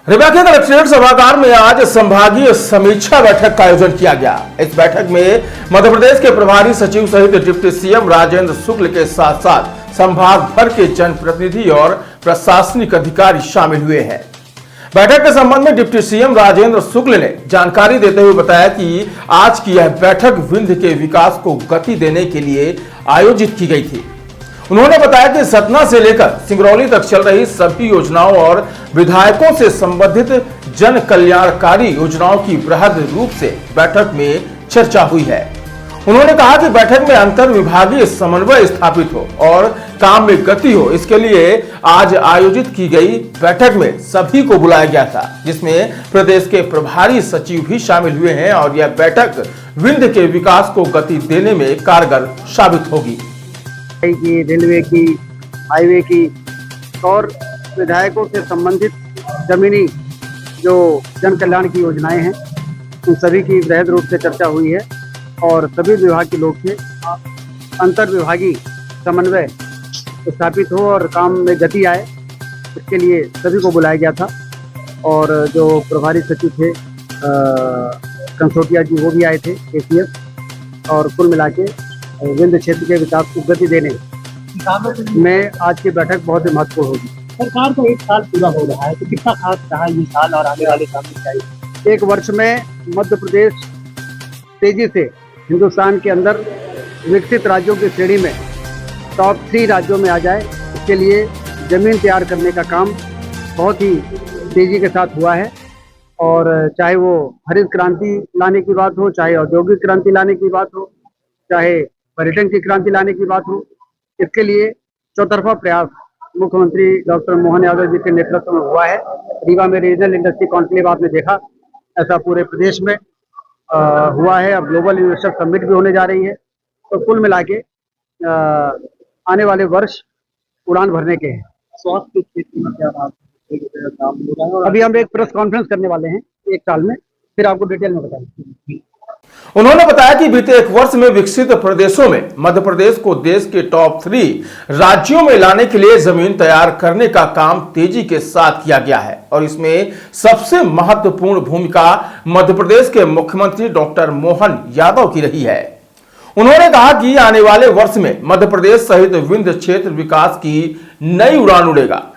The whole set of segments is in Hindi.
रीवा के कलेक्ट्रेट सभागार में आज संभागीय समीक्षा बैठक का आयोजन किया गया। इस बैठक में मध्य प्रदेश के प्रभारी सचिव सहित डिप्टी सीएम राजेंद्र शुक्ल के साथ साथ संभाग भर के जनप्रतिनिधि और प्रशासनिक अधिकारी शामिल हुए हैं। बैठक के संबंध में डिप्टी सीएम राजेंद्र शुक्ल ने जानकारी देते हुए बताया कि आज की यह बैठक विंध्य के विकास को गति देने के लिए आयोजित की गई थी। उन्होंने बताया कि सतना से लेकर सिंगरौली तक चल रही सभी योजनाओं और विधायकों से संबंधित जन कल्याणकारी योजनाओं की बृहद रूप से बैठक में चर्चा हुई है। उन्होंने कहा कि बैठक में अंतर विभागीय समन्वय स्थापित हो और काम में गति हो, इसके लिए आज आयोजित की गई बैठक में सभी को बुलाया गया था, जिसमें प्रदेश के प्रभारी सचिव भी शामिल हुए हैं और यह बैठक विंध्य के विकास को गति देने में कारगर साबित होगी। की, रेलवे की, हाईवे की और विधायकों से संबंधित जमीनी जो जन कल्याण की योजनाएं हैं उन सभी की बृहद रूप से चर्चा हुई है और सभी विभाग के लोग से अंतर विभागीय समन्वय स्थापित हो और काम में गति आए, इसके लिए सभी को बुलाया गया था। और जो प्रभारी सचिव थे कंसोटिया जी वो भी आए थे केसीएस, और कुल मिला के विंध्य क्षेत्र के विकास को गति देने में आज की बैठक बहुत ही महत्वपूर्ण होगी। सरकार को एक साल पूरा हो रहा है, तो कितना खास रहा ये साल और आने वाले साल में चाहिए? एक वर्ष में मध्य प्रदेश तेजी से हिंदुस्तान के अंदर विकसित राज्यों की श्रेणी में टॉप 3 राज्यों में आ जाए, इसके लिए जमीन तैयार करने का काम बहुत ही तेजी के साथ हुआ है। और चाहे वो हरित क्रांति लाने की बात हो, चाहे औद्योगिक क्रांति लाने की बात हो, चाहे पर्यटन की क्रांति लाने की बात हो, इसके लिए चौतरफा प्रयास मुख्यमंत्री डॉक्टर मोहन यादव जी के नेतृत्व में हुआ है। रीवा में रीजनल इंडस्ट्री कॉन्क्लेव आपने देखा, ऐसा पूरे प्रदेश में हुआ है। अब ग्लोबल इन्वेस्टर समिट भी होने जा रही है। तो कुल मिला के आने वाले वर्ष उड़ान भरने के हैं। स्वास्थ्य के क्षेत्र में क्या बात काम हो रहा है? अभी हम एक प्रेस कॉन्फ्रेंस करने वाले हैं एक साल में, फिर आपको डिटेल में बताएंगे। उन्होंने बताया कि बीते एक वर्ष में विकसित प्रदेशों में मध्य प्रदेश को देश के टॉप 3 राज्यों में लाने के लिए जमीन तैयार करने का काम तेजी के साथ किया गया है और इसमें सबसे महत्वपूर्ण भूमिका मध्य प्रदेश के मुख्यमंत्री डॉक्टर मोहन यादव की रही है। उन्होंने कहा कि आने वाले वर्ष में मध्य प्रदेश सहित विंध्य क्षेत्र विकास की नई उड़ान उड़ेगा।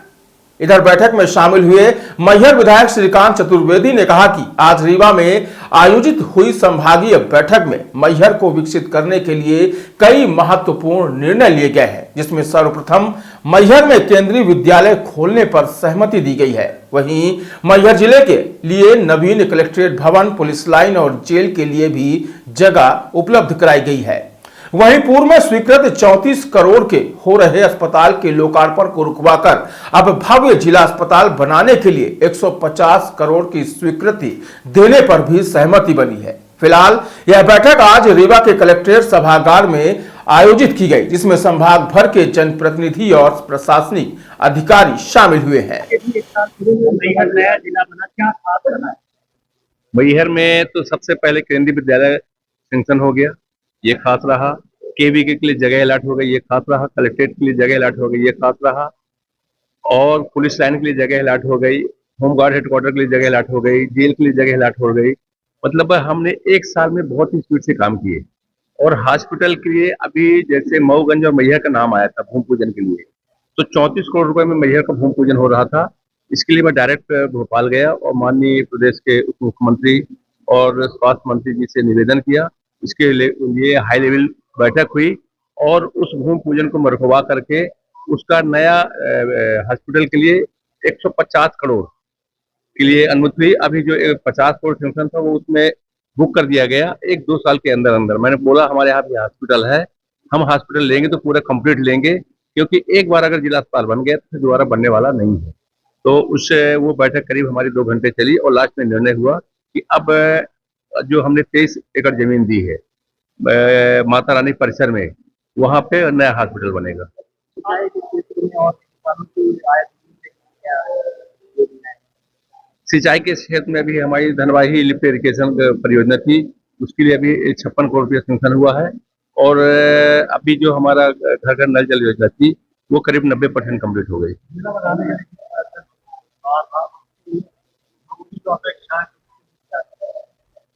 इधर बैठक में शामिल हुए मैहर विधायक श्रीकांत चतुर्वेदी ने कहा कि आज रीवा में आयोजित हुई संभागीय बैठक में मैहर को विकसित करने के लिए कई महत्वपूर्ण निर्णय लिए गए हैं, जिसमें सर्वप्रथम मैहर में केंद्रीय विद्यालय खोलने पर सहमति दी गई है। वहीं मैहर जिले के लिए नवीन कलेक्ट्रेट भवन, पुलिस लाइन और जेल के लिए भी जगह उपलब्ध कराई गई है। वहीं पूर्व में स्वीकृत 34 करोड़ के हो रहे अस्पताल के लोकार्पण को रुकवाकर अब भव्य जिला अस्पताल बनाने के लिए 150 करोड़ की स्वीकृति देने पर भी सहमति बनी है। फिलहाल यह बैठक आज रीवा के कलेक्ट्रेट सभागार में आयोजित की गई, जिसमें संभाग भर के जनप्रतिनिधि और प्रशासनिक अधिकारी शामिल हुए हैं। मैहर में तो सबसे पहले केंद्रीय विद्यालय सैंक्शन हो गया, ये खास रहा। केवी के लिए जगह अलॉट हो गई, ये खास रहा। कलेक्ट्रेट के लिए जगह अलॉट हो गई, ये खास रहा। और पुलिस लाइन के लिए जगह अलॉट हो गई, होमगार्ड हेडक्वार्टर के लिए जगह अलॉट हो गई, जेल के लिए जगह अलॉट हो गई। मतलब हमने एक साल में बहुत ही स्पीड से काम किए। और हॉस्पिटल के लिए अभी जैसे मऊगंज और मैहर का नाम आया था भूमि पूजन के लिए, तो 34 करोड़ रुपए में मैहर का भूमि पूजन हो रहा था। इसके लिए मैं डायरेक्ट भोपाल गया और माननीय प्रदेश के उप मुख्यमंत्री और स्वास्थ्य मंत्री जी से निवेदन किया। इसके लिए हाई लेवल बैठक हुई और उस भूमि पूजन को मरकवा करके उसका नया हॉस्पिटल के लिए 150 करोड़ के लिए अनुमति हुई। अभी जो 50 करोड़ सैंक्शन था वो उसमें बुक कर दिया गया 1-2 साल के अंदर अंदर। मैंने बोला हमारे यहाँ भी हॉस्पिटल है, हम हॉस्पिटल लेंगे तो पूरा कंप्लीट लेंगे, क्योंकि एक बार अगर जिला अस्पताल बन गया तो दोबारा बनने वाला नहीं है। तो उससे वो बैठक करीब हमारी 2 घंटे चली और लास्ट में निर्णय हुआ कि अब जो हमने 23 एकड़ जमीन दी है माता रानी परिसर में, वहां पे नया हॉस्पिटल बनेगा। सिंचाई के क्षेत्र में भी हमारी धनवाही लिफ्ट इरिगेशन परियोजना थी, उसके लिए अभी 56 करोड़ रुपया सैंक्शन हुआ है। और अभी जो हमारा घर घर नल जल योजना थी वो करीब 90% कम्प्लीट हो गई।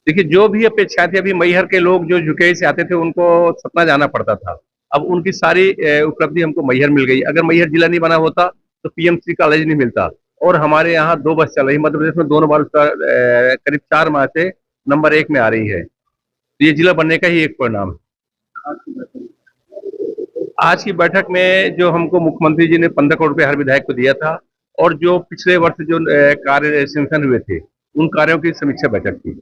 देखिए, जो भी अपेक्षा थी, अभी मैहर के लोग जो झुके से आते थे उनको सतना जाना पड़ता था। अब उनकी सारी उपलब्धि हमको मैहर मिल गई। अगर मैहर जिला नहीं बना होता तो पीएमसी कॉलेज नहीं मिलता। और हमारे यहाँ 2 बस चल रही, मध्य प्रदेश में दोनों बार करीब 4 माह से नंबर 1 में आ रही है। तो ये जिला बनने का ही एक परिणाम है। आज की बैठक में जो हमको मुख्यमंत्री जी ने 15 करोड़ रुपए हर विधायक को दिया था, और जो पिछले वर्ष जो कार्य सैंक्शन हुए थे, उन कार्यों की समीक्षा बैठक थी।